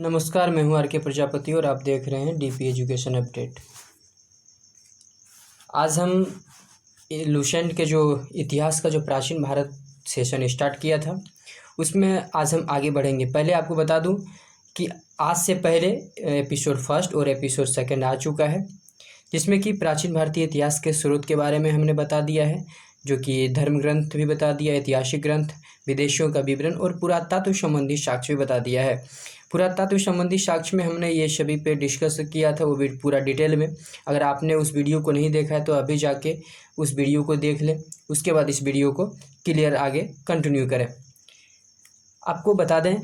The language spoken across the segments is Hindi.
नमस्कार, मैं हूं आर के प्रजापति और आप देख रहे हैं डीपी एजुकेशन अपडेट। आज हम लुसेंट के जो इतिहास का जो प्राचीन भारत सेशन स्टार्ट किया था उसमें आज हम आगे बढ़ेंगे। पहले आपको बता दूं कि आज से पहले एपिसोड फर्स्ट और एपिसोड सेकंड आ चुका है, जिसमें कि प्राचीन भारतीय इतिहास के स्रोत के बारे में हमने बता दिया है, जो कि धर्म ग्रंथ भी बता दिया, ऐतिहासिक ग्रंथ, विदेशियों का विवरण और पुरातत्व संबंधी साक्ष्य भी बता दिया है। पुरातत्व संबंधी साक्ष्य में हमने ये सभी पे डिस्कस किया था, वो भी पूरा डिटेल में। अगर आपने उस वीडियो को नहीं देखा है तो अभी जाके उस वीडियो को देख लें, उसके बाद इस वीडियो को क्लियर आगे कंटिन्यू करें। आपको बता दें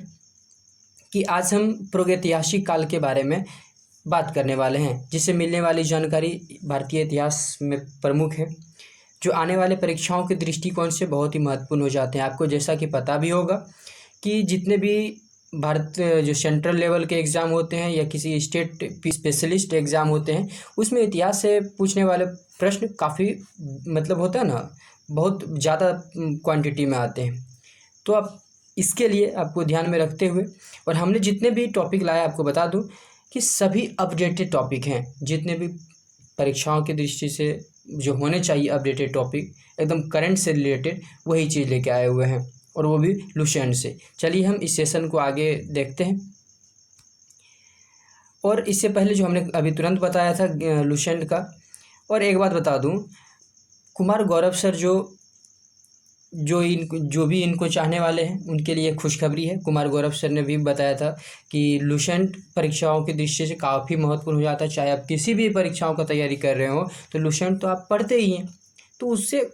कि आज हम प्रागैतिहासिक काल के बारे में बात करने वाले हैं, जिससे मिलने वाली जानकारी भारतीय इतिहास में प्रमुख है, जो आने वाले परीक्षाओं के दृष्टिकोण से बहुत ही महत्वपूर्ण हो जाते हैं। आपको जैसा कि पता भी होगा कि जितने भी भारत जो सेंट्रल लेवल के एग्ज़ाम होते हैं या किसी स्टेट स्पेशलिस्ट एग्ज़ाम होते हैं, उसमें इतिहास से पूछने वाले प्रश्न काफ़ी होता है ना, बहुत ज़्यादा क्वांटिटी में आते हैं। तो आप इसके लिए आपको ध्यान में रखते हुए, और हमने जितने भी टॉपिक लाए आपको बता दूं कि सभी अपडेटेड टॉपिक हैं। जितने भी परीक्षाओं की दृष्टि से जो होने चाहिए अपडेटेड टॉपिक, एकदम करंट से रिलेटेड, वही चीज़ लेके आए हुए हैं, और वो भी लुसेंट से। चलिए हम इस सेशन को आगे देखते हैं। और इससे पहले जो हमने अभी तुरंत बताया था लुसेंट का, और एक बात बता दूं, कुमार गौरव सर जो भी इनको चाहने वाले हैं उनके लिए खुशखबरी है। कुमार गौरव सर ने भी बताया था कि लुसेंट परीक्षाओं की दृष्टि से काफ़ी महत्वपूर्ण हो जाता है। चाहे आप किसी भी परीक्षाओं का तैयारी कर रहे हो तो लुसेंट तो आप पढ़ते ही हैं, तो उससे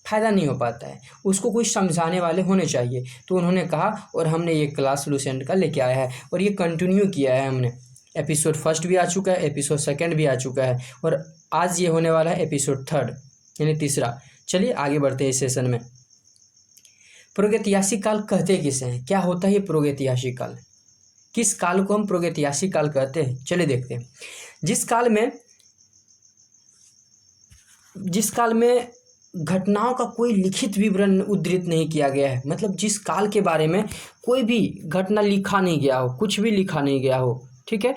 फ़ायदा नहीं हो पाता है, उसको कोई समझाने वाले होने चाहिए। तो उन्होंने कहा, और हमने ये क्लास लुसेंट का लेके आया है और ये कंटिन्यू किया है हमने। एपिसोड फर्स्ट भी आ चुका है, एपिसोड सेकंड भी आ चुका है, और आज ये होने वाला है एपिसोड थर्ड, यानी तीसरा। चलिए आगे बढ़ते हैं इस सेशन में। प्रागैतिहासिक काल कहते किसे हैं? क्या होता है ये प्रागैतिहासिक काल? किस काल को हम प्रागैतिहासिक काल कहते हैं? चलिए देखते हैं। जिस काल में घटनाओं का कोई लिखित विवरण उद्धृत नहीं किया गया है, मतलब जिस काल के बारे में कोई भी घटना लिखा नहीं गया हो, कुछ भी लिखा नहीं गया हो, ठीक है,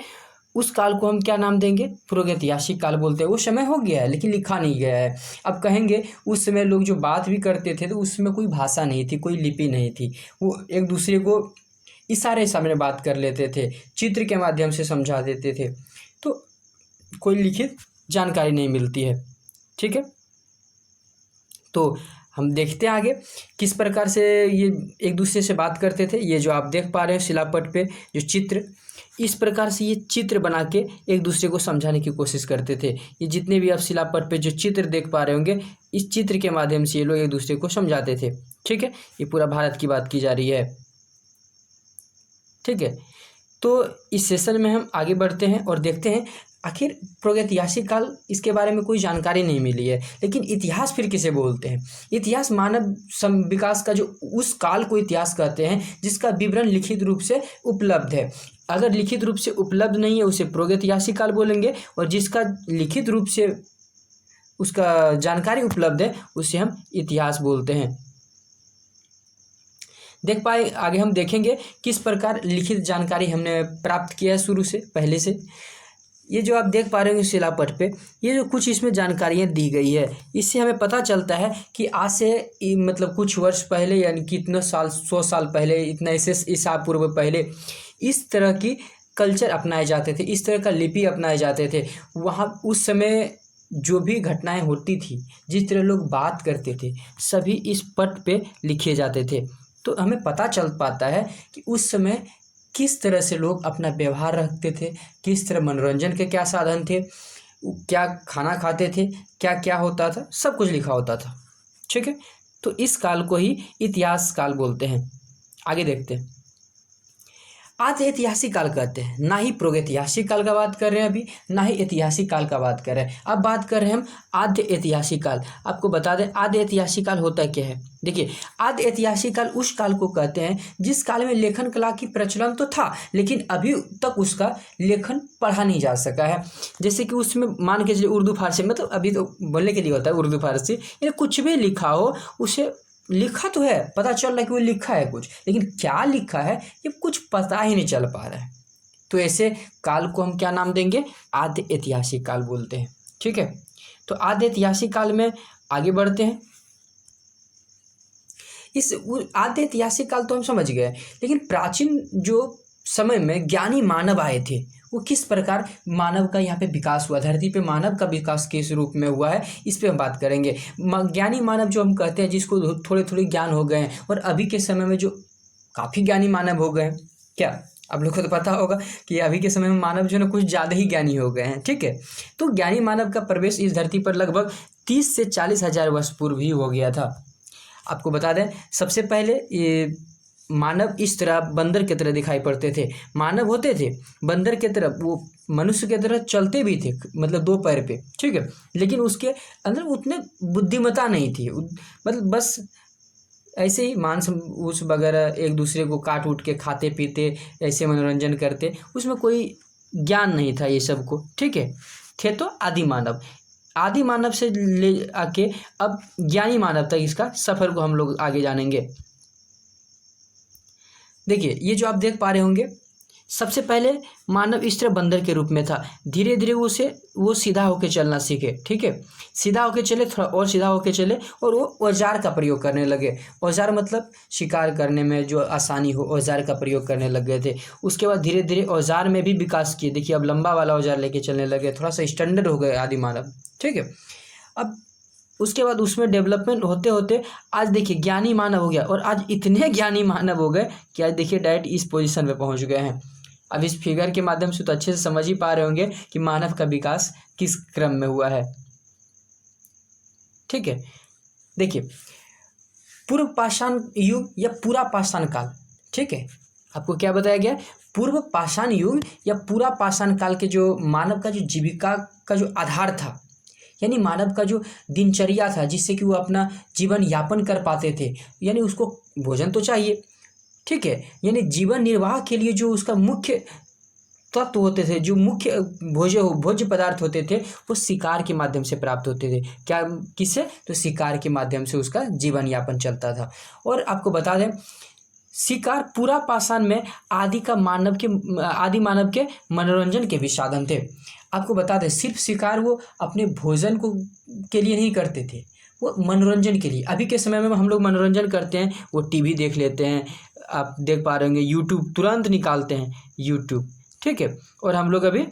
उस काल को हम क्या नाम देंगे? प्रागैतिहासिक काल बोलते हैं। वो समय हो गया है लेकिन लिखा नहीं गया है। अब कहेंगे उस समय लोग जो बात भी करते थे तो उसमें कोई भाषा नहीं थी, कोई लिपि नहीं थी, वो एक दूसरे को इशारे सामने बात कर लेते थे, चित्र के माध्यम से समझा देते थे, तो कोई लिखित जानकारी नहीं मिलती है, ठीक है। तो हम देखते हैं आगे किस प्रकार से ये एक दूसरे से बात करते थे। ये जो आप देख पा रहे हैं शिलापट पे जो चित्र, इस प्रकार से ये चित्र बना के एक दूसरे को समझाने की कोशिश करते थे। ये जितने भी आप शिलापट पे जो चित्र देख पा रहे होंगे, इस चित्र के माध्यम से ये लोग एक दूसरे को समझाते थे, ठीक है। ये पूरा भारत की बात की जा रही है, ठीक है। तो इस सेशन में हम आगे बढ़ते हैं और देखते हैं आखिर प्रागैतिहासिक काल, इसके बारे में कोई जानकारी नहीं मिली है। लेकिन इतिहास फिर किसे बोलते हैं? इतिहास मानव विकास का जो उस काल को इतिहास कहते हैं जिसका विवरण लिखित रूप से उपलब्ध है। अगर लिखित रूप से उपलब्ध नहीं है उसे प्रागैतिहासिक काल बोलेंगे, और जिसका लिखित रूप से उसका जानकारी उपलब्ध है उसे हम इतिहास बोलते हैं। देख पाए आगे हम देखेंगे किस प्रकार लिखित जानकारी हमने प्राप्त किया है शुरू से, पहले से। ये जो आप देख पा रहे हैं शिलापट पे, ये जो कुछ इसमें जानकारियाँ दी गई है, इससे हमें पता चलता है कि आज से कुछ वर्ष पहले, यानी कि इतना साल, 100 साल पहले, इतना ईसा पूर्व पहले इस तरह की कल्चर अपनाए जाते थे, इस तरह का लिपि अपनाए जाते थे। वहाँ उस समय जो भी घटनाएं होती थी, जिस तरह लोग बात करते थे, सभी इस पट पे लिखे जाते थे। तो हमें पता चल पाता है कि उस समय किस तरह से लोग अपना व्यवहार रखते थे, किस तरह मनोरंजन के क्या साधन थे, क्या खाना खाते थे, क्या क्या होता था, सब कुछ लिखा होता था, ठीक है। तो इस काल को ही इतिहास काल बोलते हैं। आगे देखते हैं। आद्य ऐतिहासिक काल कहते हैं, ना ही प्रागैतिहासिक काल का बात कर रहे हैं अभी, ना ही ऐतिहासिक काल का बात कर रहे हैं। अब बात कर रहे हैं हम आद्य ऐतिहासिक काल। आपको बता दें आद्य ऐतिहासिक काल होता क्या है। देखिए, आद्य ऐतिहासिक काल उस काल को कहते हैं जिस काल में लेखन कला की प्रचलन तो था, लेकिन अभी तक उसका लेखन पढ़ा नहीं जा सका है। जैसे कि उसमें मान के चलिए उर्दू फारसी, अभी तो बोलने के लिए होता है उर्दू फारसी, या कुछ भी लिखा हो, उसे लिखा तो है, पता चल रहा है कि वो लिखा है कुछ, लेकिन क्या लिखा है ये कुछ पता ही नहीं चल पा रहा है। तो ऐसे काल को हम क्या नाम देंगे, आद्य ऐतिहासिक काल बोलते हैं। ठीक है, तो आद्य ऐतिहासिक काल में आगे बढ़ते हैं। इस आद्य ऐतिहासिक काल तो हम समझ गए, लेकिन प्राचीन जो समय में ज्ञानी मानव आए थे वो किस प्रकार मानव का यहाँ पे विकास हुआ, धरती पे मानव का विकास किस रूप में हुआ है, इस पे हम बात करेंगे। ज्ञानी मानव जो हम कहते हैं, जिसको थोड़े थोड़े ज्ञान हो गए हैं, और अभी के समय में जो काफ़ी ज्ञानी मानव हो गए हैं, क्या आप लोग को तो पता होगा कि अभी के समय में मानव जो है ना कुछ ज़्यादा ही ज्ञानी हो गए हैं। ठीक है, तो ज्ञानी मानव का प्रवेश इस धरती पर लगभग 30 से 40 हज़ार वर्ष पूर्व ही हो गया था। आपको बता दें, सबसे पहले ये मानव इस तरह बंदर की तरह दिखाई पड़ते थे। मानव होते थे बंदर की तरह, वो मनुष्य की तरह चलते भी थे, मतलब 2 पैर पे। ठीक है, लेकिन उसके अंदर उतने बुद्धिमत्ता नहीं थी, मतलब बस ऐसे ही मांस उस वगैरह एक दूसरे को काट उठ के खाते पीते, ऐसे मनोरंजन करते, उसमें कोई ज्ञान नहीं था ये सब को। ठीक है, थे तो आदि मानव। आदि मानव से ले आके अब ज्ञानी मानव तक इसका सफ़र को हम लोग आगे जानेंगे। देखिए, ये जो आप देख पा रहे होंगे, सबसे पहले मानव इस तरह बंदर के रूप में था। धीरे धीरे वो सीधा होकर चलना सीखे। ठीक है, सीधा होकर चले, थोड़ा और सीधा होकर चले, और वो औजार का प्रयोग करने लगे। औजार मतलब शिकार करने में जो आसानी हो, औजार का प्रयोग करने लग गए थे। उसके बाद धीरे धीरे औजार में भी विकास किए। देखिए, अब लंबा वाला औजार लेके चलने लगे, थोड़ा सा स्टैंडर्ड हो गए आदि मानव। ठीक है, अब उसके बाद उसमें डेवलपमेंट होते होते आज देखिए ज्ञानी मानव हो गया, और आज इतने ज्ञानी मानव हो गए कि आज देखिए डायरेक्ट इस पोजीशन पे पहुंच गए हैं। अब इस फिगर के माध्यम से तो अच्छे से समझ ही पा रहे होंगे कि मानव का विकास किस क्रम में हुआ है। ठीक है, देखिए, पूर्व पाषाण युग या पूरा पाषाण काल। ठीक है, आपको क्या बताया गया, पूर्व पाषाण युग या पूरा पाषाण काल के जो मानव का जो जीविका का जो आधार था, यानी मानव का जो दिनचर्या था, जिससे कि वो अपना जीवन यापन कर पाते थे, यानी उसको भोजन तो चाहिए। ठीक है, यानी जीवन निर्वाह के लिए जो उसका मुख्य तत्व होते थे, जो मुख्य भोज्य पदार्थ होते थे, वो शिकार के माध्यम से प्राप्त होते थे। क्या, किससे, तो शिकार के माध्यम से उसका जीवन यापन चलता था। और आपको बता दें, शिकार पूरा पाषाण में आदि मानव के मनोरंजन के भी साधन थे। आपको बता दें, सिर्फ शिकार वो अपने भोजन के लिए नहीं करते थे, वो मनोरंजन के लिए। अभी के समय में हम लोग मनोरंजन करते हैं, वो टीवी देख लेते हैं, आप देख पा रहे होंगे, यूट्यूब तुरंत निकालते हैं, यूट्यूब। ठीक है, और हम लोग अभी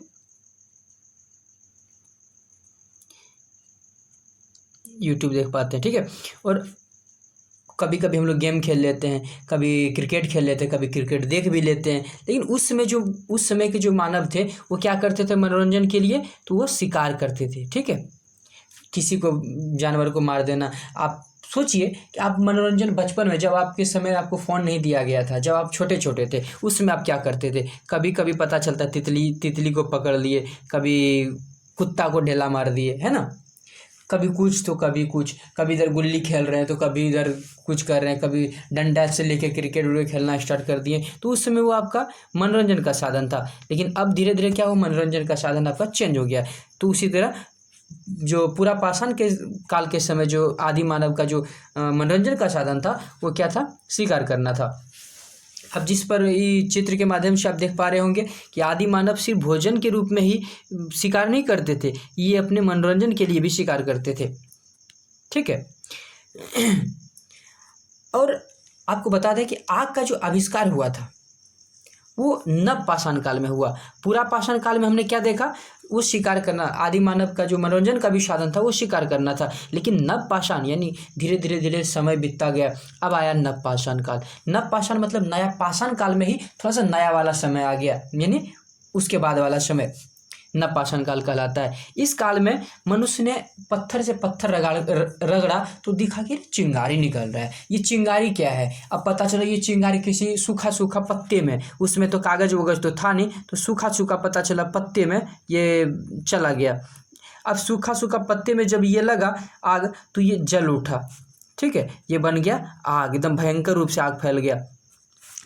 यूट्यूब देख पाते हैं। ठीक है, और कभी कभी हम लोग गेम खेल लेते हैं, कभी क्रिकेट खेल लेते हैं, कभी क्रिकेट देख भी लेते हैं। लेकिन उस समय के जो मानव थे वो क्या करते थे मनोरंजन के लिए, तो वो शिकार करते थे। ठीक है, किसी को, जानवर को मार देना। आप सोचिए कि आप मनोरंजन बचपन में, जब आपके समय आपको फ़ोन नहीं दिया गया था, जब आप छोटे छोटे थे, उस समय आप क्या करते थे, कभी कभी पता चलता तितली को पकड़ लिए, कभी कुत्ता को ढेला मार दिए, है ना, कभी कुछ तो कभी कुछ, कभी इधर गुल्ली खेल रहे हैं तो कभी इधर कुछ कर रहे हैं, कभी डंडा से लेके क्रिकेट उड़े खेलना स्टार्ट कर दिए। तो उस समय वो आपका मनोरंजन का साधन था। लेकिन अब धीरे धीरे क्या, वो मनोरंजन का साधन आपका चेंज हो गया। तो उसी तरह जो पूरा पाषाण के काल के समय जो आदि मानव का जो मनोरंजन का साधन था, वो क्या था, शिकार करना था। अब जिस पर ये चित्र के माध्यम से आप देख पा रहे होंगे कि आदि मानव सिर्फ भोजन के रूप में ही शिकार नहीं करते थे, ये अपने मनोरंजन के लिए भी शिकार करते थे। ठीक है, और आपको बता दें कि आग का जो आविष्कार हुआ था वो नव पाषाण काल में हुआ। पूरा पाषाण काल में हमने क्या देखा, वो शिकार करना, आदि मानव का जो मनोरंजन का भी साधन था वो शिकार करना था। लेकिन नव पाषाण यानी धीरे धीरे धीरे समय बीतता गया, अब आया नव पाषाण काल। नव पाषाण मतलब नया पाषाण काल में ही थोड़ा सा नया वाला समय आ गया, यानी उसके बाद वाला समय नव पाषाण काल कहलाता है। इस काल में मनुष्य ने पत्थर से पत्थर रगड़ा तो दिखा कि चिंगारी निकल रहा है। ये चिंगारी क्या है, अब पता चला ये चिंगारी किसी सूखा पत्ते में, उसमें तो कागज वगज तो था नहीं, तो सूखा पता चला पत्ते में ये चला गया। अब सूखा पत्ते में जब ये लगा आग तो ये जल उठा। ठीक है, ये बन गया आग, एकदम भयंकर रूप से आग फैल गया।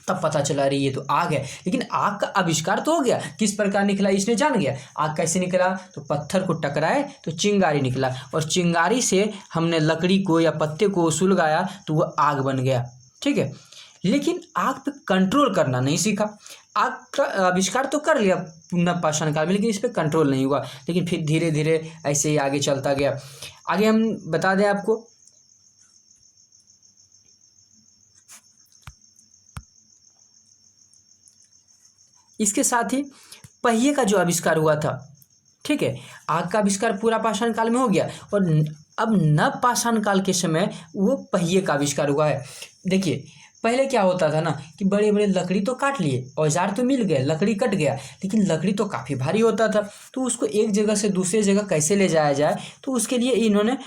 तब पता चला रही ये तो आग है। लेकिन आग का आविष्कार तो हो गया, किस प्रकार निकला इसने जान गया। आग कैसे निकला, तो पत्थर को टकराए तो चिंगारी निकला, और चिंगारी से हमने लकड़ी को या पत्ते को सुलगाया तो वो आग बन गया। ठीक है, लेकिन आग पे कंट्रोल करना नहीं सीखा। आग का आविष्कार तो कर लिया नवपाषाण काल में, लेकिन इस पे कंट्रोल नहीं हुआ। लेकिन फिर धीरे धीरे ऐसे ही आगे चलता गया। आगे हम बता दें आपको, इसके साथ ही पहिए का जो आविष्कार हुआ था, ठीक है, आग का आविष्कार पूरा पाषाण काल में हो गया, और अब नव पाषाण काल के समय वो पहिए का आविष्कार हुआ है। देखिए पहले क्या होता था ना कि बड़े बड़े लकड़ी तो काट लिए, औजार तो मिल गए, लकड़ी कट गया, लेकिन लकड़ी तो काफ़ी भारी होता था, तो उसको एक जगह से दूसरे जगह कैसे ले जाया जाए, तो उसके लिए इन्होंने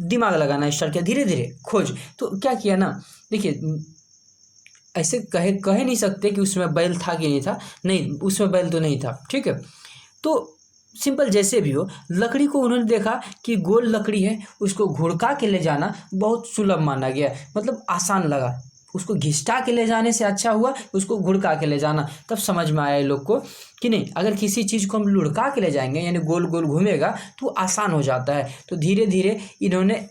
दिमाग लगाना स्टार्ट किया, धीरे धीरे खोज। तो क्या किया ना, देखिए ऐसे कह नहीं सकते कि उसमें बैल था कि नहीं था, नहीं उसमें बैल तो नहीं था, ठीक है। तो सिंपल जैसे भी हो, लकड़ी को उन्होंने देखा कि गोल लकड़ी है, उसको घुड़का के ले जाना बहुत सुलभ माना गया, मतलब आसान लगा। उसको घिसटा के ले जाने से अच्छा हुआ उसको घुड़का के ले जाना। तब समझ में आया लोग को कि नहीं, अगर किसी चीज़ को हम लुढ़का के ले जाएंगे यानी गोल गोल घूमेगा तो आसान हो जाता है। तो धीरे धीरे इन्होंने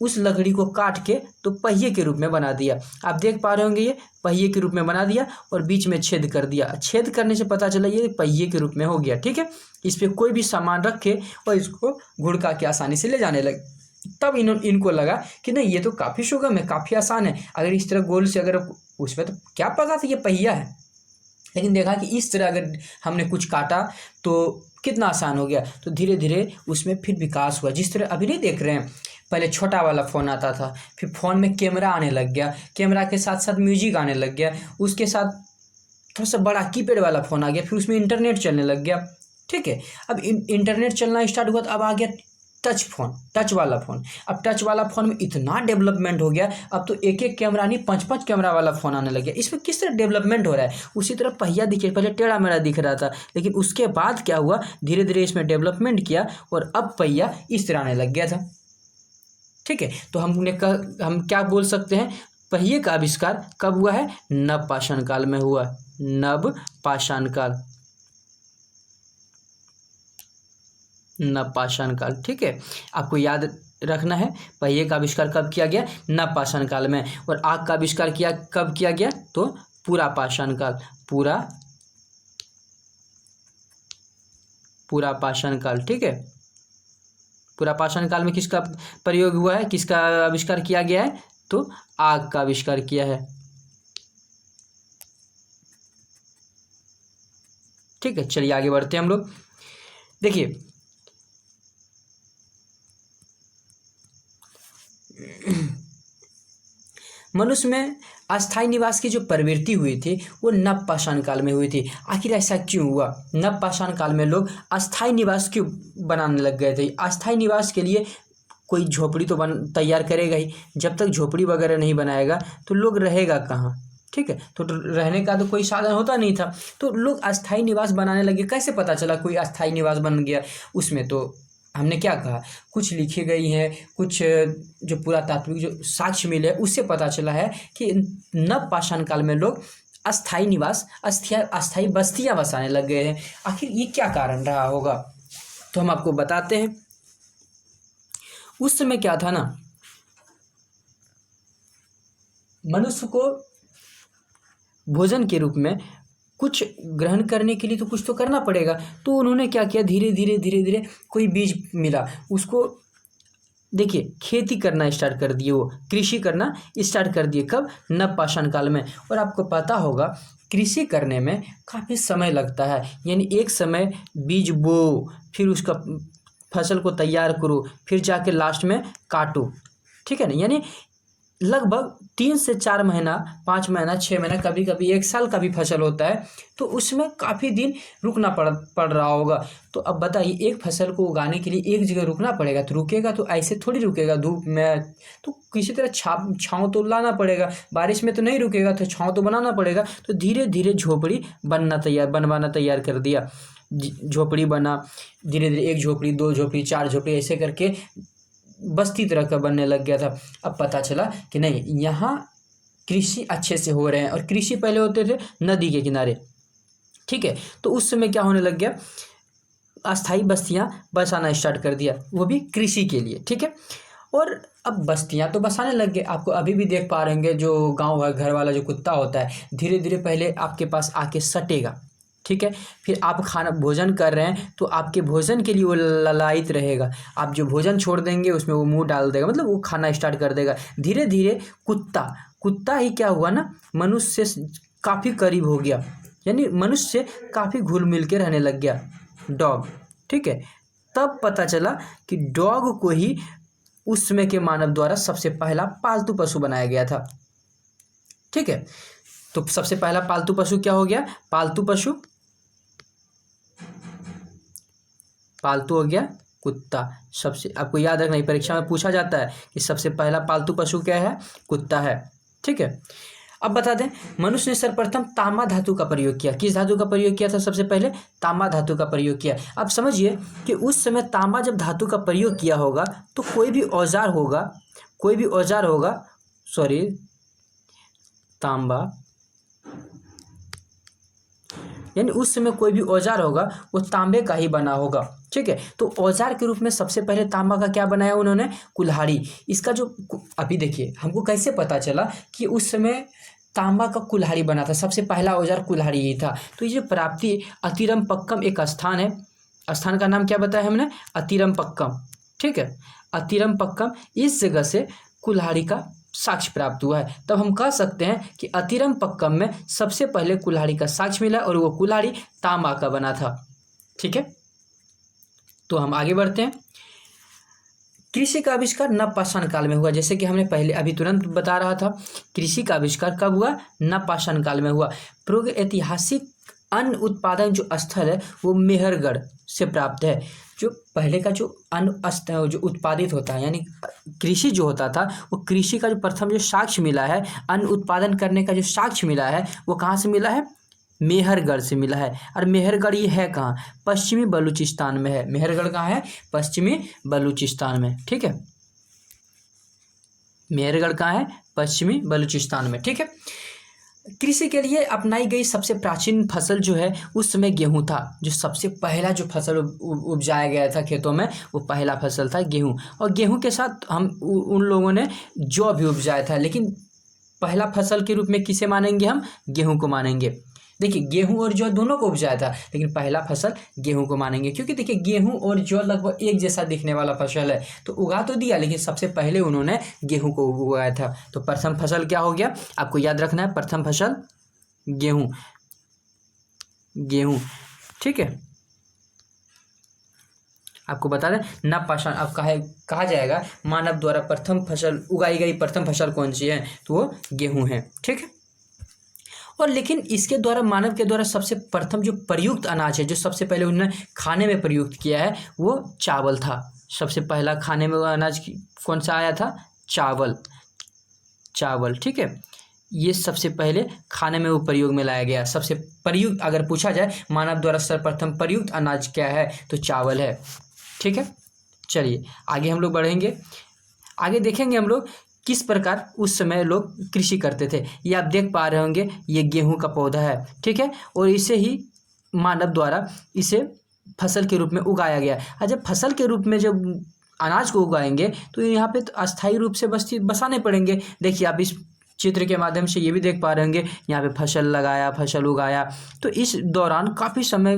उस लकड़ी को काट के तो पहिए के रूप में बना दिया। आप देख पा रहे होंगे, ये पहिए के रूप में बना दिया और बीच में छेद कर दिया। छेद करने से पता चला ये पहिए के रूप में हो गया, ठीक है। इस पे कोई भी सामान रखे और इसको घुड़का के आसानी से ले जाने लगे। तब इनको लगा कि नहीं, ये तो काफ़ी सुगम है, काफ़ी आसान है। अगर इस तरह गोल से अगर उसमें, तो क्या पता था ये पहिया है, लेकिन देखा कि इस तरह अगर हमने कुछ काटा तो कितना आसान हो गया। तो धीरे धीरे उसमें फिर विकास हुआ। जिस तरह अभी नहीं देख रहे हैं, पहले छोटा वाला फ़ोन आता था, फिर फ़ोन में कैमरा आने लग गया, कैमरा के साथ साथ म्यूजिक आने लग गया, उसके साथ थोड़ा सा बड़ा कीपैड वाला फ़ोन आ गया, फिर उसमें इंटरनेट चलने लग गया, ठीक है। अब इंटरनेट चलना स्टार्ट हुआ तो अब आ गया टच फ़ोन, टच वाला फ़ोन। अब टच वाला फ़ोन में इतना डेवलपमेंट हो गया, अब तो एक एक कैमरा नहीं 5-5 कैमरा वाला फ़ोन आने लग गया। इसमें किस तरह डेवलपमेंट हो रहा है। उसी तरह पहिया दिखे, पहले टेढ़ा मेढ़ा दिख रहा था, लेकिन उसके बाद क्या हुआ, धीरे धीरे इसमें डेवलपमेंट किया और अब पहिया इस तरह आने लग गया था, ठीक है। तो हम क्या बोल सकते हैं, पहिए का आविष्कार कब हुआ है, नवपाषाण काल में हुआ। नवपाषाण काल, नवपाषाण काल, ठीक है। आपको याद रखना है पहिए का आविष्कार कब किया गया, नवपाषाण काल में। और आग का आविष्कार कब किया गया, तो पूरा पाषाण काल, पूरा पाषाण काल, ठीक है। पूरा पाषाण काल में किसका प्रयोग हुआ है, किसका आविष्कार किया गया है, तो आग का आविष्कार किया है, ठीक है। चलिए आगे बढ़ते हैं हम लोग। देखिए मनुष्य में अस्थायी निवास की जो प्रवृत्ति हुई थी वो नवपाषाण काल में हुई थी। आखिर ऐसा क्यों हुआ, नवपाषाण काल में लोग अस्थायी निवास क्यों बनाने लग गए थे। अस्थायी निवास के लिए कोई झोपड़ी तो तैयार करेगा ही, जब तक झोपड़ी वगैरह नहीं बनाएगा तो लोग रहेगा कहाँ, ठीक है। तो रहने का तो कोई साधन होता नहीं था, तो लोग अस्थायी निवास बनाने लगे। कैसे पता चला कोई अस्थायी निवास बन गया, उसमें तो हमने क्या कहा, कुछ लिखी गई है, कुछ जो पुरातात्विक जो साक्ष्य मिले उससे पता चला है कि नवपाषाण काल में लोग अस्थायी निवास, अस्थायी बस्तियां बसाने लग गए हैं। आखिर ये क्या कारण रहा होगा, तो हम आपको बताते हैं। उस समय क्या था ना, मनुष्य को भोजन के रूप में कुछ ग्रहण करने के लिए तो कुछ तो करना पड़ेगा। तो उन्होंने क्या किया, धीरे धीरे कोई बीज मिला, उसको देखिए खेती करना स्टार्ट कर दिए, वो कृषि करना स्टार्ट कर दिए। कब, नवपाषाण काल में। और आपको पता होगा कृषि करने में काफ़ी समय लगता है, यानी एक समय बीज बो, फिर उसका फसल को तैयार करो, फिर जाके लास्ट में काटो, ठीक है ना। यानी लगभग 3 से 4 महीना, 5 महीना, 6 महीना, कभी कभी 1 साल का भी फसल होता है, तो उसमें काफ़ी दिन रुकना पड़ रहा होगा। तो अब बताइए, एक फसल को उगाने के लिए एक जगह रुकना पड़ेगा, तो रुकेगा तो ऐसे थोड़ी रुकेगा धूप में, तो किसी तरह छाँव तो लाना पड़ेगा, बारिश में तो नहीं रुकेगा, तो छाँव तो बनाना पड़ेगा। तो धीरे धीरे झोपड़ी बनवाना तैयार कर दिया, झोपड़ी बना, धीरे धीरे 1 झोपड़ी, 2 झोपड़ी, 4 झोपड़ी, ऐसे करके बस्ती तरह का बनने लग गया था। अब पता चला कि नहीं, यहाँ कृषि अच्छे से हो रहे हैं। और कृषि पहले होते थे नदी के किनारे, ठीक है। तो उस समय क्या होने लग गया, अस्थाई बस्तियाँ बसाना स्टार्ट कर दिया, वो भी कृषि के लिए, ठीक है। और अब बस्तियां तो बसाने लग गए। आपको अभी भी देख पा रहे होंगे जो गांव घर वाला जो कुत्ता होता है धीरे धीरे पहले आपके पास आके सटेगा, ठीक है। फिर आप खाना भोजन कर रहे हैं तो आपके भोजन के लिए वो ललायित रहेगा। आप जो भोजन छोड़ देंगे उसमें वो मुंह डाल देगा, मतलब वो खाना स्टार्ट कर देगा। धीरे धीरे कुत्ता ही क्या हुआ ना, मनुष्य से काफ़ी करीब हो गया, यानी मनुष्य से काफ़ी घुल मिल के रहने लग गया डॉग, ठीक है। तब पता चला कि डॉग को ही उस समय के मानव द्वारा सबसे पहला पालतू पशु बनाया गया था, ठीक है। तो सबसे पहला पालतू पशु क्या हो गया, पालतू हो गया कुत्ता। सबसे आपको याद रखना, परीक्षा में पूछा जाता है कि सबसे पहला पालतू पशु क्या है, कुत्ता है, ठीक है। अब बता दें, मनुष्य ने सर्वप्रथम तांबा धातु का प्रयोग किया। किस धातु का प्रयोग किया था, सबसे पहले तांबा धातु का प्रयोग किया। अब समझिए कि उस समय तांबा जब धातु का प्रयोग किया होगा तो कोई भी औजार होगा तांबा, यानी उस समय कोई भी औजार होगा वो तांबे का ही बना होगा, ठीक है। तो औजार के रूप में सबसे पहले तांबा का क्या बनाया उन्होंने, कुल्हाड़ी। इसका जो अभी देखिए हमको कैसे पता चला कि उस समय तांबा का कुल्हाड़ी बना था, सबसे पहला औजार कुल्हाड़ी ही था। तो ये जो प्राप्ति अतिरमपक्कम एक स्थान है, स्थान का नाम क्या बताया हमने, अतिरमपक्कम, ठीक है। अतिरमपक्कम, इस जगह से कुल्हाड़ी का साक्ष्य प्राप्त हुआ है। तब हम कह सकते हैं कि अतिरमपक्कम में सबसे पहले कुल्हाड़ी का साक्ष्य मिला और वो कुल्हाड़ी तांबा का बना था, ठीक है। तो हम आगे बढ़ते हैं। कृषि का आविष्कार नवपाषाण काल में हुआ, जैसे कि हमने पहले अभी तुरंत बता रहा था। कृषि का आविष्कार कब हुआ, नवपाषाण काल में हुआ। ऐतिहासिक अन्न उत्पादन जो स्थल है वो मेहरगढ़ से प्राप्त है। जो पहले का जो अन्न जो उत्पादित होता है, यानी कृषि जो होता था, वो कृषि का जो प्रथम जो साक्ष्य मिला है, अन्न उत्पादन करने का जो साक्ष्य मिला है, वो कहाँ से मिला है, मेहरगढ़ से मिला है। और मेहरगढ़ ये है कहाँ, पश्चिमी बलूचिस्तान में है। मेहरगढ़ कहाँ है, पश्चिमी बलूचिस्तान में, ठीक है। मेहरगढ़ कहाँ है, पश्चिमी बलूचिस्तान में, ठीक है। कृषि के लिए अपनाई गई सबसे प्राचीन फसल जो है उस समय गेहूं था। जो सबसे पहला जो फसल उपजाया गया था खेतों में, वो पहला फसल था गेहूं। और गेहूं के साथ हम उन लोगों ने जौ भी उपजाया था, लेकिन पहला फसल के रूप में किसे मानेंगे हम, गेहूं को मानेंगे। देखिए गेहूं और जौ दोनों को उपजाया था, लेकिन पहला फसल गेहूं को मानेंगे, क्योंकि देखिए गेहूं और जौ लगभग एक जैसा दिखने वाला फसल है। तो उगा तो दिया, लेकिन सबसे पहले उन्होंने गेहूं को उगाया था। तो प्रथम फसल क्या हो गया, आपको याद रखना है, प्रथम फसल गेहूं, ठीक है। आपको बता दें नवपाषाण अब कहा जाएगा मानव द्वारा प्रथम फसल उगाई गई प्रथम फसल कौन सी है, तो वो गेहूं है, ठीक है। और लेकिन इसके द्वारा मानव के द्वारा सबसे प्रथम जो प्रयुक्त अनाज है, जो सबसे पहले उन्होंने खाने में प्रयुक्त किया है, वो चावल था। सबसे पहला खाने में अनाज कौन सा आया था, चावल, ठीक है। ये सबसे पहले खाने में वो प्रयोग में लाया गया। सबसे प्रयुक्त अगर पूछा जाए मानव द्वारा सर्वप्रथम प्रयुक्त अनाज क्या है, तो चावल है, ठीक है। चलिए आगे हम लोग बढ़ेंगे, आगे देखेंगे हम लोग किस प्रकार उस समय लोग कृषि करते थे। ये आप देख पा रहे होंगे, ये गेहूं का पौधा है, ठीक है। और इसे ही मानव द्वारा इसे फसल के रूप में उगाया गया। और जब फसल के रूप में जब अनाज को उगाएंगे तो यहाँ पे तो अस्थायी रूप से बसाने पड़ेंगे। देखिए आप इस चित्र के माध्यम से ये भी देख पा रहे होंगे, यहाँ पे फसल लगाया, फसल उगाया, तो इस दौरान काफ़ी समय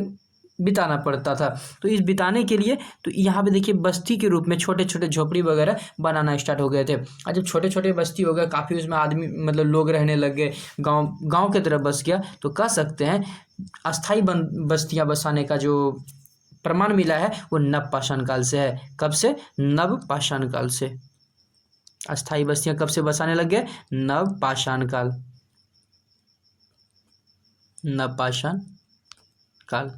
बिताना पड़ता था। तो इस बिताने के लिए तो यहाँ पे देखिए बस्ती के रूप में छोटे छोटे झोपड़ी वगैरह बनाना स्टार्ट हो गए थे। और जब छोटे छोटे बस्ती हो गए, काफ़ी उसमें आदमी मतलब लोग रहने लग गए, गांव की तरह बस गया, तो कह सकते हैं अस्थाई बस्तियाँ बसाने का जो प्रमाण मिला है वो नवपाषाण काल से है। कब से, नवपाषाण काल से। अस्थाई बस्तियाँ कब से बसाने लग गए, नवपाषाण काल, नवपाषाण काल,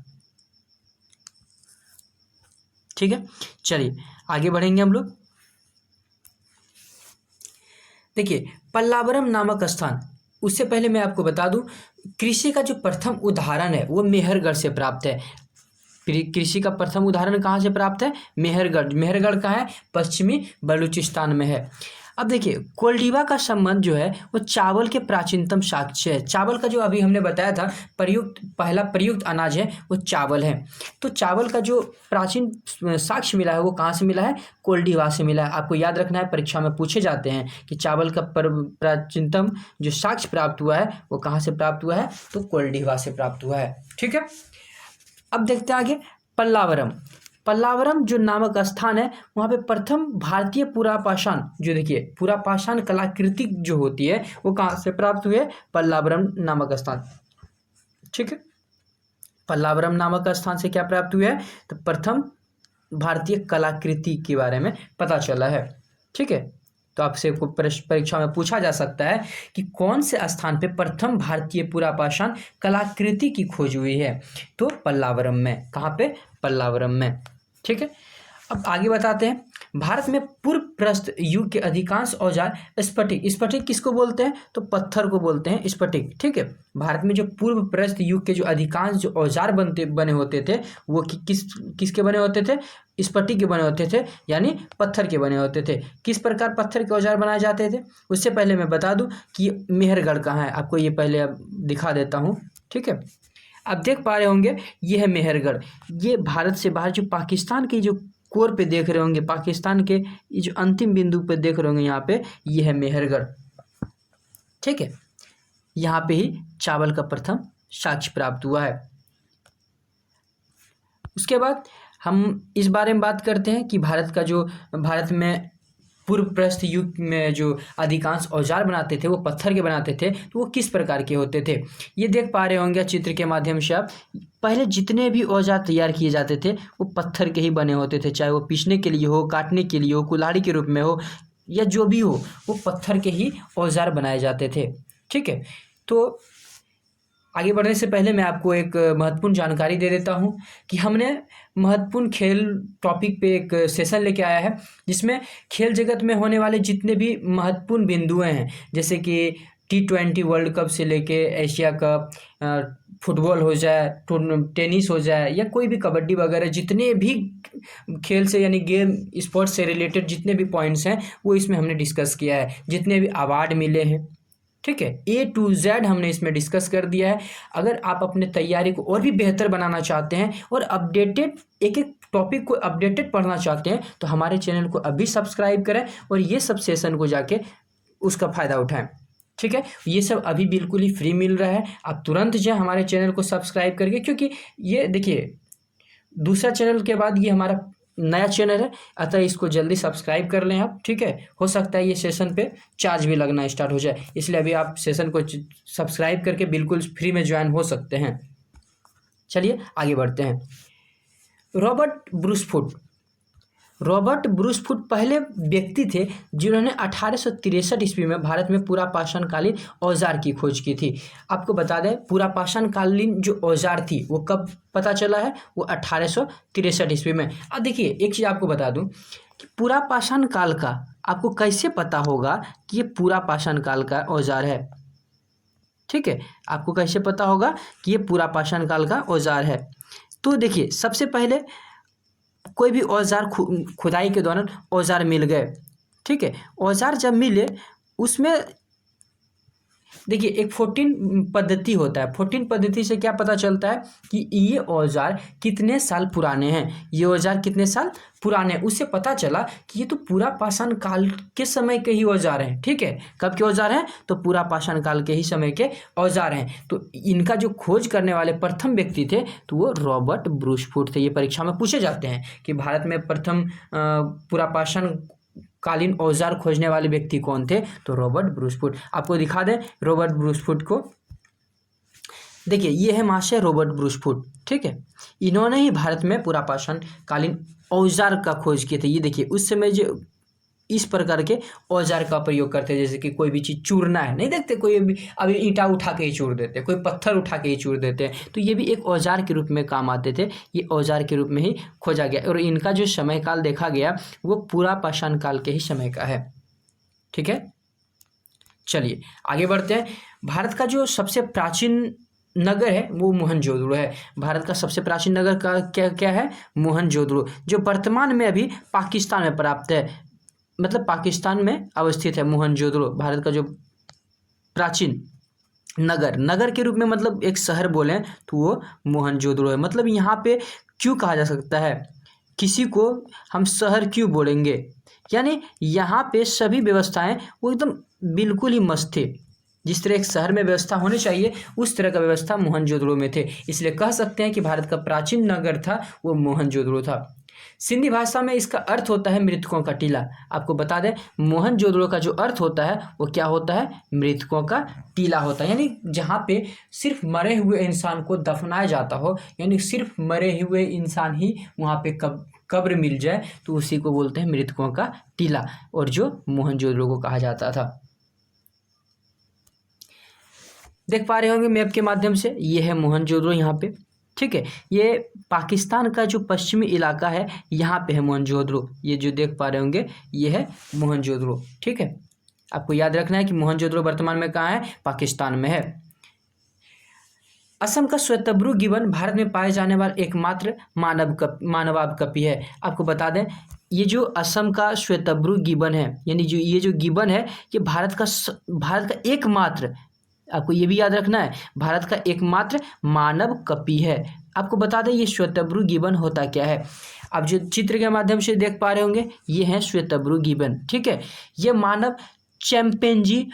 ठीक है। चलिए आगे बढ़ेंगे हम लोग। देखिए पल्लावरम नामक स्थान, उससे पहले मैं आपको बता दूं कृषि का जो प्रथम उदाहरण है वो मेहरगढ़ से प्राप्त है। कृषि का प्रथम उदाहरण कहाँ से प्राप्त है, मेहरगढ़। मेहरगढ़ कहाँ है, पश्चिमी बलूचिस्तान में है। अब देखिए कोल्डिवा का संबंध जो है वो चावल के प्राचीनतम साक्ष्य है। चावल का जो अभी हमने बताया था पहला प्रयुक्त अनाज है वो चावल है। तो चावल का जो प्राचीन साक्ष्य मिला है वो कहाँ से मिला है? कोल्डिवा से मिला है। आपको याद रखना है, परीक्षा में पूछे जाते हैं कि चावल का प्राचीनतम जो साक्ष्य प्राप्त हुआ है वो कहाँ से प्राप्त हुआ है? तो कोल्डिवा से प्राप्त हुआ है। ठीक है, अब देखते हैं आगे। पल्लावरम जो नामक स्थान है वहाँ पे प्रथम भारतीय पुरापाषाण, जो देखिए पुरापाषाण कलाकृति जो होती है वो कहाँ से प्राप्त हुई है? पल्लावरम नामक स्थान। ठीक है, पल्लावरम नामक स्थान से क्या प्राप्त हुआ है? तो प्रथम भारतीय कलाकृति के बारे में पता चला है। ठीक है, तो आपसे परीक्षा में पूछा जा सकता है कि कौन से स्थान पे प्रथम भारतीय पुरापाषाण कलाकृति की खोज हुई है? तो पल्लावरम में। कहाँ पे? पल्लावरम में। ठीक है, अब आगे बताते हैं। भारत में पूर्व प्रस्तर युग के अधिकांश औजार स्फटिक किसको बोलते हैं? तो पत्थर को बोलते हैं स्फटिक। ठीक है, भारत में जो पूर्व प्रस्तर युग के जो अधिकांश जो औजार बने होते थे वो किसके बने होते थे? स्फटिक के बने होते थे, यानी पत्थर के बने होते थे। किस प्रकार पत्थर के औजार बनाए जाते थे? उससे पहले मैं बता दूं कि मेहरगढ़ कहाँ है, आपको ये पहले अब दिखा देता हूँ। ठीक है, आप देख पा रहे होंगे ये है मेहरगढ़। ये भारत से बाहर जो पाकिस्तान की जो कोर पे देख रहे होंगे, पाकिस्तान के ये जो अंतिम बिंदु पे देख रहे होंगे यहाँ पे, ये है मेहरगढ़। ठीक है, यहाँ पे ही चावल का प्रथम साक्ष्य प्राप्त हुआ है। उसके बाद हम इस बारे में बात करते हैं कि भारत में पूर्व प्रस्तर युग में जो अधिकांश औजार बनाते थे वो पत्थर के बनाते थे, तो वो किस प्रकार के होते थे? ये देख पा रहे होंगे चित्र के माध्यम से आप। पहले जितने भी औजार तैयार किए जाते थे वो पत्थर के ही बने होते थे, चाहे वो पीसने के लिए हो, काटने के लिए हो, कुल्हाड़ी के रूप में हो, या जो भी हो, वो पत्थर के ही औजार बनाए जाते थे। ठीक है, तो आगे बढ़ने से पहले मैं आपको एक महत्वपूर्ण जानकारी दे देता हूं कि हमने महत्वपूर्ण खेल टॉपिक पे एक सेशन लेके आया है जिसमें खेल जगत में होने वाले जितने भी महत्वपूर्ण बिंदुएं हैं, जैसे कि T20 वर्ल्ड कप से लेके एशिया कप, फुटबॉल हो जाए, टेनिस हो जाए, या कोई भी कबड्डी वगैरह, जितने भी खेल से यानी गेम स्पोर्ट्स से रिलेटेड जितने भी पॉइंट्स हैं वो इसमें हमने डिस्कस किया है। जितने भी अवार्ड मिले हैं, ठीक है, A to Z हमने इसमें डिस्कस कर दिया है। अगर आप अपने तैयारी को और भी बेहतर बनाना चाहते हैं और अपडेटेड एक टॉपिक को अपडेटेड पढ़ना चाहते हैं तो हमारे चैनल को अभी सब्सक्राइब करें और ये सब सेशन को जाके उसका फ़ायदा उठाएं। ठीक है, ये सब अभी बिल्कुल ही फ्री मिल रहा है, आप तुरंत जाएं हमारे चैनल को सब्सक्राइब करके, क्योंकि ये देखिए दूसरा चैनल के बाद ये हमारा नया चैनल है, अतः इसको जल्दी सब्सक्राइब कर लें आप। ठीक है, हो सकता है ये सेशन पे चार्ज भी लगना स्टार्ट हो जाए, इसलिए अभी आप सेशन को सब्सक्राइब करके बिल्कुल फ्री में ज्वाइन हो सकते हैं। चलिए आगे बढ़ते हैं। रॉबर्ट ब्रूसफुट पहले व्यक्ति थे जिन्होंने 1863 ईस्वी में भारत में पुरापाषाण कालीन औजार की खोज की थी। आपको बता दें पुरापाषाण कालीन जो औजार थी वो कब पता चला है? वो 1863 ईस्वी में। अब देखिए एक चीज़ आपको बता दूं कि पुरापाषाण काल का आपको कैसे पता होगा कि ये पुरापाषाण काल का औजार है? ठीक है, आपको कैसे पता होगा कि ये पुरापाषाण काल का औजार है? तो देखिए सबसे पहले कोई भी औजार खुदाई के दौरान औजार मिल गए। ठीक है, औजार जब मिले उसमें देखिए एक 14 पद्धति होता है। 14 पद्धति से क्या पता चलता है कि ये औजार कितने साल पुराने हैं, ये औजार कितने साल पुराने, उससे पता चला कि ये तो पुरापाषाण काल के समय के ही औजार हैं। ठीक है, कब के औजार हैं? तो पुरापाषाण काल के ही समय के औजार हैं। तो इनका जो खोज करने वाले प्रथम व्यक्ति थे तो वो रॉबर्ट ब्रूसफुट थे। ये परीक्षा में पूछे जाते हैं कि भारत में प्रथम पुरापाषाण कालीन औजार खोजने वाले व्यक्ति कौन थे? तो रॉबर्ट ब्रूसफुट। आपको दिखा दें रॉबर्ट ब्रूसफुट को। देखिए ये है महाशय रॉबर्ट ब्रूसफुट। ठीक है, इन्होंने ही भारत में पुरापाषाण कालीन औजार का खोज किए थे। ये देखिए उस समय जो इस प्रकार के औजार का प्रयोग करते हैं, जैसे कि कोई भी चीज़ चूरना है, नहीं देखते कोई भी अभी ईंटा उठा के ही चूर देते हैं, कोई पत्थर उठा के ही चूर देते हैं, तो ये भी एक औजार के रूप में काम आते थे। ये औजार के रूप में ही खोजा गया और इनका जो समय काल देखा गया वो पुरापाषाण काल के ही समय का है। ठीक है, चलिए आगे बढ़ते हैं। भारत का जो सबसे प्राचीन नगर है वो मोहनजोदड़ो है। भारत का सबसे प्राचीन नगर का क्या है? मोहनजोदड़ो, जो वर्तमान में अभी पाकिस्तान में प्राप्त है। मतलब पाकिस्तान में अवस्थित है मोहनजोदड़ो, भारत का जो प्राचीन नगर, नगर के रूप में मतलब एक शहर बोलें तो वो मोहनजोदड़ो है। मतलब यहाँ पे क्यों कहा जा सकता है, किसी को हम शहर क्यों बोलेंगे, यानी यहाँ पे सभी व्यवस्थाएं वो एकदम बिल्कुल ही मस्त थे। जिस तरह एक शहर में व्यवस्था होनी चाहिए उस तरह का व्यवस्था मोहनजोदड़ो में थे, इसलिए कह सकते हैं कि भारत का प्राचीन नगर था वो मोहनजोदड़ो था। सिंधी भाषा में इसका अर्थ होता है मृतकों का टीला। आपको बता दें मोहनजोदड़ो का जो अर्थ होता है वो क्या होता है, मृतकों का टीला होता है, यानी जहाँ पे सिर्फ मरे हुए इंसान को दफनाया जाता हो, यानी सिर्फ मरे हुए इंसान ही वहाँ पे कब्र मिल जाए तो उसी को बोलते हैं मृतकों का टीला, और जो मोहनजोदड़ो को कहा जाता था। देख पा रहे होंगे मैप के माध्यम से, ये है मोहनजोदड़ो यहाँ पे, ठीक है। ये पाकिस्तान का जो पश्चिमी इलाका है यहाँ पे है मोहनजोदड़ो, ये जो देख पा रहे होंगे ये है मोहनजोदड़ो, ठीक है। आपको याद रखना है कि मोहनजोदड़ो वर्तमान में कहाँ है, पाकिस्तान में है। असम का श्वेतब्रू गिबन भारत में पाए जाने वाला एकमात्र मानवाब है। आपको बता दें ये जो असम का श्वेतब्रू गिबन है, यानी जो ये जो गिबन है ये भारत का एकमात्र, आपको ये भी याद रखना है, भारत का एकमात्र मानव कपि है। आपको बता दें ये श्वेतब्रू गिबन होता क्या है, आप जो चित्र के माध्यम से देख पा रहे होंगे ये है श्वेतब्रू गिबन, ठीक है। ये मानव चैंपेंजी,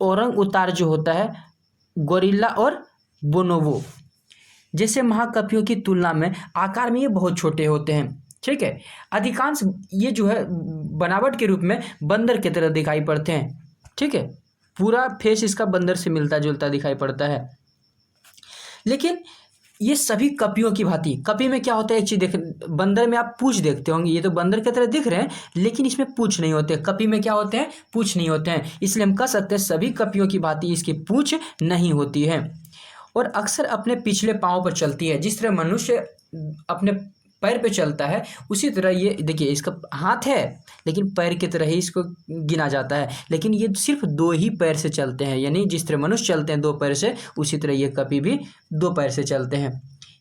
ओरंग उतार जो होता है, गोरिल्ला और बोनोबो जैसे महाकपियों की तुलना में आकार में ये बहुत छोटे होते हैं, ठीक है। अधिकांश ये जो है बनावट के रूप में बंदर की तरह दिखाई पड़ते हैं, ठीक है। पूरा फेस इसका बंदर से मिलता जुलता दिखाई पड़ता है। लेकिन ये सभी कपियों की भांति, कपि में क्या होता है एक चीज देख, बंदर में आप पूंछ देखते होंगे, ये तो बंदर की तरह दिख रहे हैं लेकिन इसमें पूंछ नहीं होते, कपि में क्या होते हैं, पूंछ नहीं होते हैं, इसलिए हम कह सकते हैं सभी कपियों की भांति इसकी पूंछ नहीं होती है और अक्सर अपने पिछले पांव पर चलती है। जिस तरह मनुष्य अपने पैर पे चलता है उसी तरह ये देखिए इसका हाथ है लेकिन पैर की तरह ही इसको गिना जाता है, लेकिन ये सिर्फ दो ही पैर से चलते हैं, यानी जिस तरह मनुष्य चलते हैं दो पैर से उसी तरह ये कपि भी दो पैर से चलते हैं।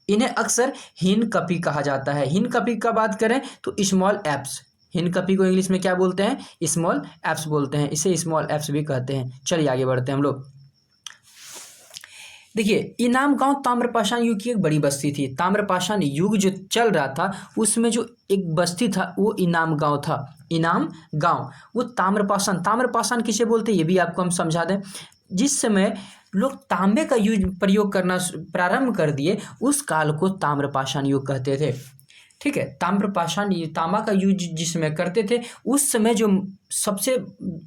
इन्हें अक्सर हीन कपि कहा जाता है। हीन कपि का बात करें तो स्मॉल एप्स, हीन कपि को इंग्लिश में क्या बोलते हैं, स्मॉल एप्स बोलते हैं, इसे स्मॉल एप्स भी कहते हैं। चलिए आगे बढ़ते हैं हम लोग। देखिए इनाम गांव ताम्रपाषाण युग की एक बड़ी बस्ती थी। ताम्रपाषाण युग जो चल रहा था उसमें जो एक बस्ती था वो इनाम गांव था। इनाम गांव वो ताम्रपाषाण किसे बोलते हैं ये भी आपको हम समझा दें। जिस समय लोग तांबे का प्रयोग करना प्रारंभ कर दिए उस काल को ताम्रपाषाण युग कहते थे, ठीक है। ताम्रपाषाण तांबा का यूज जिस समय करते थे उस समय जो सबसे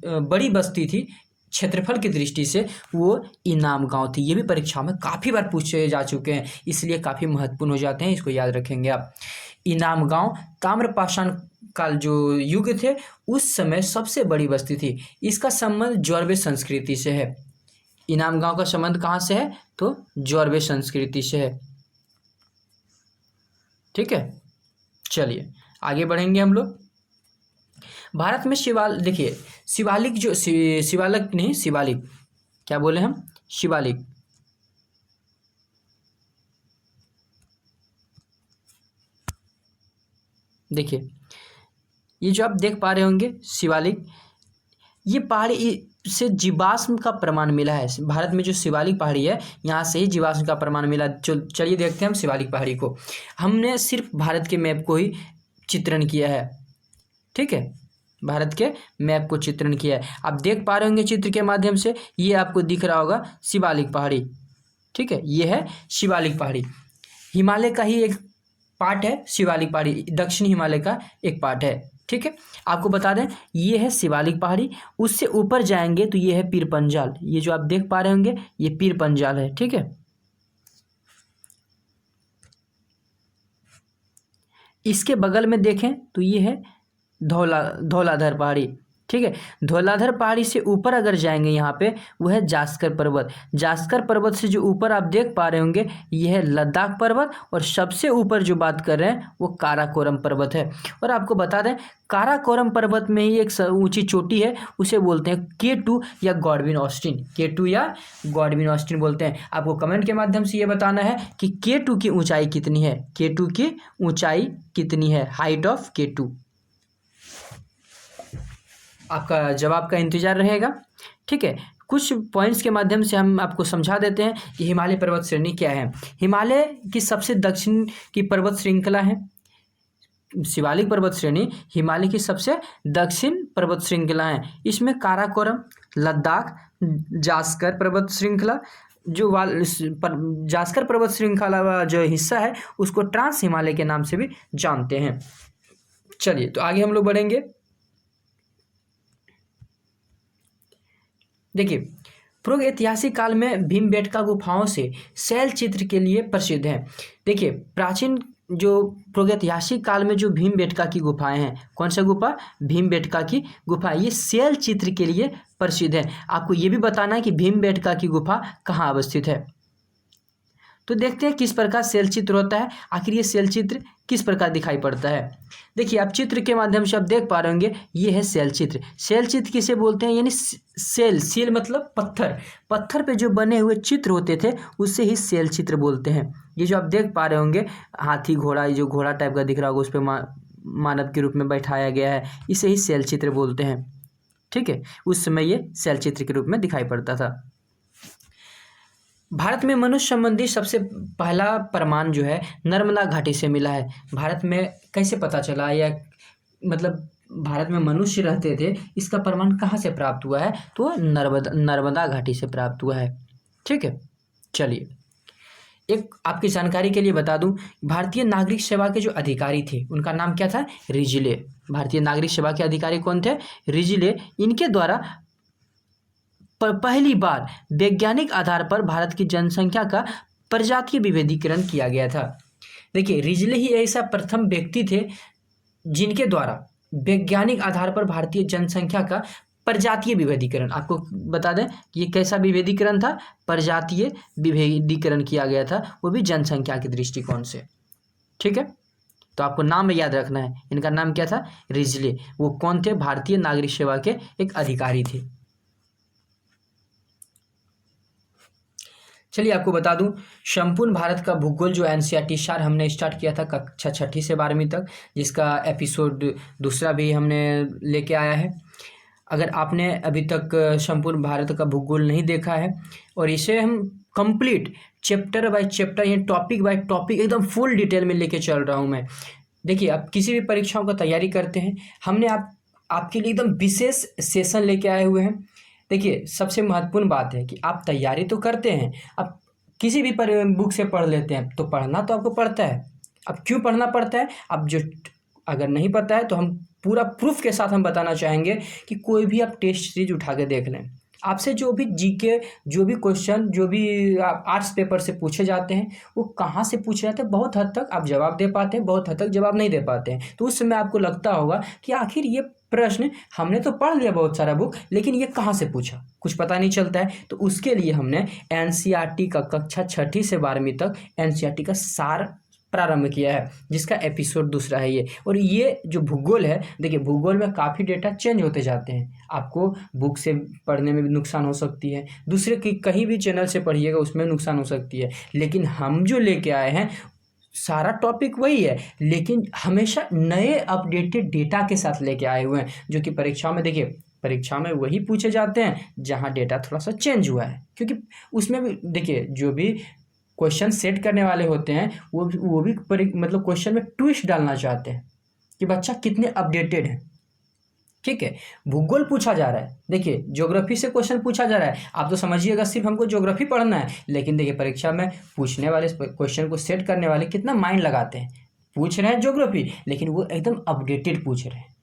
बड़ी बस्ती थी क्षेत्रफल की दृष्टि से वो इनाम गांव थी। ये भी परीक्षा में काफ़ी बार पूछे जा चुके हैं इसलिए काफ़ी महत्वपूर्ण हो जाते हैं, इसको याद रखेंगे आप। इनाम गांव ताम्रपाषाण काल जो युग थे उस समय सबसे बड़ी बस्ती थी। इसका संबंध जौरवे संस्कृति से है। इनाम गांव का संबंध कहाँ से है तो जौरवे संस्कृति से है, ठीक है। चलिए आगे बढ़ेंगे हम लोग। भारत में देखिए शिवालिक जो शिवालिक नहीं शिवालिक क्या बोले हम, शिवालिक, देखिए ये जो आप देख पा रहे होंगे शिवालिक, ये पहाड़ी से जीवाश्म का प्रमाण मिला है। भारत में जो शिवालिक पहाड़ी है यहाँ से ही जीवाश्म का प्रमाण मिला। चलिए देखते हैं हम शिवालिक पहाड़ी को। हमने सिर्फ भारत के मैप को ही चित्रण किया है, ठीक है, भारत के मैप को चित्रण किया है। आप देख पा रहे होंगे चित्र के माध्यम से, ये आपको दिख रहा होगा शिवालिक पहाड़ी, ठीक है। ये है शिवालिक पहाड़ी, हिमालय का ही एक पार्ट है शिवालिक पहाड़ी, दक्षिण हिमालय का एक पार्ट है, ठीक है। आपको बता दें ये है शिवालिक पहाड़ी, उससे ऊपर जाएंगे तो ये है पीर पंजाल, ये जो आप देख पा रहे होंगे ये पीर पंजाल है, ठीक है। इसके बगल में देखें तो ये है धौलाधर पहाड़ी, ठीक है। धौलाधर पहाड़ी से ऊपर अगर जाएंगे यहाँ पे वो है जास्कर पर्वत। जास्कर पर्वत से जो ऊपर आप देख पा रहे होंगे ये है लद्दाख पर्वत, और सबसे ऊपर जो बात कर रहे हैं वो काराकोरम पर्वत है। और आपको बता दें काराकोरम पर्वत में ही एक ऊंची चोटी है, उसे बोलते हैं K2 या गॉडविन ऑस्टिन, K2 या गॉडविन ऑस्टिन बोलते हैं। आपको कमेंट के माध्यम से ये बताना है कि K2 की ऊंचाई कितनी है, K2 की ऊंचाई कितनी है, हाइट ऑफ K2। आपका जवाब का इंतज़ार रहेगा। ठीक है, कुछ पॉइंट्स के माध्यम से हम आपको समझा देते हैं कि हिमालय पर्वत श्रेणी क्या है। हिमालय की सबसे दक्षिण की पर्वत श्रृंखला है शिवालिक पर्वत श्रेणी, हिमालय की सबसे दक्षिण पर्वत श्रृंखला है। इसमें काराकोरम, लद्दाख, जास्कर पर्वत श्रृंखला, जो जास्कर पर्वत श्रृंखला जो हिस्सा है उसको ट्रांस हिमालय के नाम से भी जानते हैं। चलिए तो आगे हम लोग बढ़ेंगे। देखिए, पूर्व ऐतिहासिक काल में भीमबेटका गुफाओं से शैल चित्र के लिए प्रसिद्ध है। देखिए, प्राचीन जो प्रागैतिहासिक काल में जो भीमबेटका की गुफाएं हैं, कौन सा गुफा? भीमबेटका की गुफा, ये शैल चित्र के लिए प्रसिद्ध है। आपको ये भी बताना है कि भीमबेटका की गुफा कहाँ अवस्थित है। तो देखते हैं किस प्रकार शैल चित्र होता है, आखिर ये शैल चित्र किस प्रकार दिखाई पड़ता है। देखिए, आप चित्र के माध्यम से आप देख पा रहे होंगे, ये है शैल चित्र। शैल चित्र किसे बोलते हैं? यानी शैल मतलब पत्थर, पत्थर पे जो बने हुए चित्र होते थे उससे ही शैल चित्र बोलते हैं। ये जो आप देख पा रहे होंगे, हाथी घोड़ा, ये जो घोड़ा टाइप का दिख रहा होगा उस पर मानव के रूप में बैठाया गया है, इसे ही शैल चित्र बोलते हैं। ठीक है, उस समय ये शैल चित्र के रूप में दिखाई पड़ता था। भारत में मनुष्य संबंधी सबसे पहला प्रमाण जो है नर्मदा घाटी से मिला है। भारत में कैसे पता चला, या मतलब भारत में मनुष्य रहते थे, इसका प्रमाण कहाँ से प्राप्त हुआ है? तो नर्मदा घाटी से प्राप्त हुआ है। ठीक है, चलिए एक आपकी जानकारी के लिए बता दूं, भारतीय नागरिक सेवा के जो अधिकारी थे उनका नाम क्या था? रिजले। भारतीय नागरिक सेवा के अधिकारी कौन थे? रिजले। इनके द्वारा पहली बार वैज्ञानिक आधार पर भारत की जनसंख्या का प्रजातीय विभेदीकरण किया गया था। देखिए, रिजले ही ऐसा प्रथम व्यक्ति थे जिनके द्वारा वैज्ञानिक आधार पर भारतीय जनसंख्या का प्रजातीय विभेदीकरण, आपको बता दें कि ये कैसा विभेदीकरण था? प्रजातीय विभेदीकरण किया गया था, वो भी जनसंख्या के दृष्टिकोण से। ठीक है, तो आपको नाम याद रखना है, इनका नाम क्या था? रिजले। वो कौन थे? भारतीय नागरिक सेवा के एक अधिकारी थे। चलिए आपको बता दूं, संपूर्ण भारत का भूगोल जो एनसीईआरटी सार हमने स्टार्ट किया था कक्षा 6ठी से 12वीं तक, जिसका एपिसोड दूसरा भी हमने लेके आया है। अगर आपने अभी तक संपूर्ण भारत का भूगोल नहीं देखा है, और इसे हम कंप्लीट चैप्टर बाय चैप्टर या टॉपिक बाय टॉपिक एकदम फुल डिटेल में लेके चल रहा हूँ मैं। देखिए, आप किसी भी परीक्षाओं का तैयारी करते हैं, हमने आपके लिए एकदम विशेष सेशन लेके आए हुए हैं। देखिए, सबसे महत्वपूर्ण बात है कि आप तैयारी तो करते हैं, आप किसी भी बुक से पढ़ लेते हैं, तो पढ़ना तो आपको पड़ता है। अब क्यों पढ़ना पड़ता है? अब जो अगर नहीं पता है तो हम पूरा प्रूफ के साथ हम बताना चाहेंगे कि कोई भी आप टेस्ट सीरीज उठा के देख लें, आपसे जो भी जीके, जो भी क्वेश्चन, जो भी आर्ट्स पेपर से पूछे जाते हैं, वो कहाँ से पूछे जाते हैं, बहुत हद तक आप जवाब दे पाते हैं, बहुत हद तक जवाब नहीं दे पाते हैं। तो उस समय आपको लगता होगा कि आखिर ये प्रश्न हमने तो पढ़ लिया बहुत सारा बुक, लेकिन ये कहाँ से पूछा, कुछ पता नहीं चलता है। तो उसके लिए हमने एनसीईआरटी का कक्षा 6ठी से 12वीं तक एनसीईआरटी का सार प्रारंभ किया है, जिसका एपिसोड दूसरा है ये। और ये जो भूगोल है, देखिए भूगोल में काफ़ी डेटा चेंज होते जाते हैं, आपको बुक से पढ़ने में भी नुकसान हो सकती है, दूसरे की कहीं भी चैनल से पढ़िएगा उसमें नुकसान हो सकती है। लेकिन हम जो लेके आए हैं सारा टॉपिक वही है, लेकिन हमेशा नए अपडेटेड डेटा के साथ लेके आए हुए हैं, जो कि परीक्षा में, देखिए परीक्षा में वही पूछे जाते हैं जहाँ डेटा थोड़ा सा चेंज हुआ है। क्योंकि उसमें भी देखिए, जो भी क्वेश्चन सेट करने वाले होते हैं वो भी मतलब क्वेश्चन में ट्विस्ट डालना चाहते हैं कि बच्चा कितने अपडेटेड है। ठीक है, भूगोल पूछा जा रहा है, देखिए ज्योग्राफी से क्वेश्चन पूछा जा रहा है, आप तो समझिएगा सिर्फ हमको ज्योग्राफी पढ़ना है, लेकिन देखिए परीक्षा में पूछने वाले क्वेश्चन को सेट करने वाले कितना माइंड लगाते हैं। पूछ रहे हैं ज्योग्राफी, लेकिन वो एकदम अपडेटेड पूछ रहे हैं,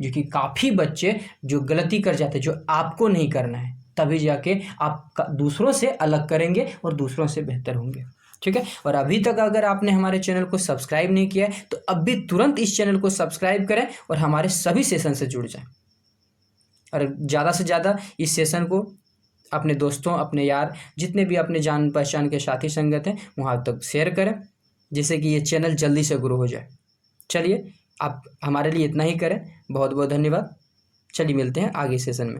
जो कि काफ़ी बच्चे जो गलती कर जाते हैं, जो आपको नहीं करना है, तभी जाके आप दूसरों से अलग करेंगे और दूसरों से बेहतर होंगे। ठीक है, और अभी तक अगर आपने हमारे चैनल को सब्सक्राइब नहीं किया है तो अभी तुरंत इस चैनल को सब्सक्राइब करें और हमारे सभी सेशन से जुड़ जाएं, और ज़्यादा से ज़्यादा इस सेशन को अपने दोस्तों, अपने यार, जितने भी अपने जान पहचान के साथी संगत हैं वहाँ तक शेयर करें, जिससे कि ये चैनल जल्दी से ग्रो हो जाए। चलिए, आप हमारे लिए इतना ही करें, बहुत बहुत धन्यवाद। चलिए मिलते हैं आगे सेशन में।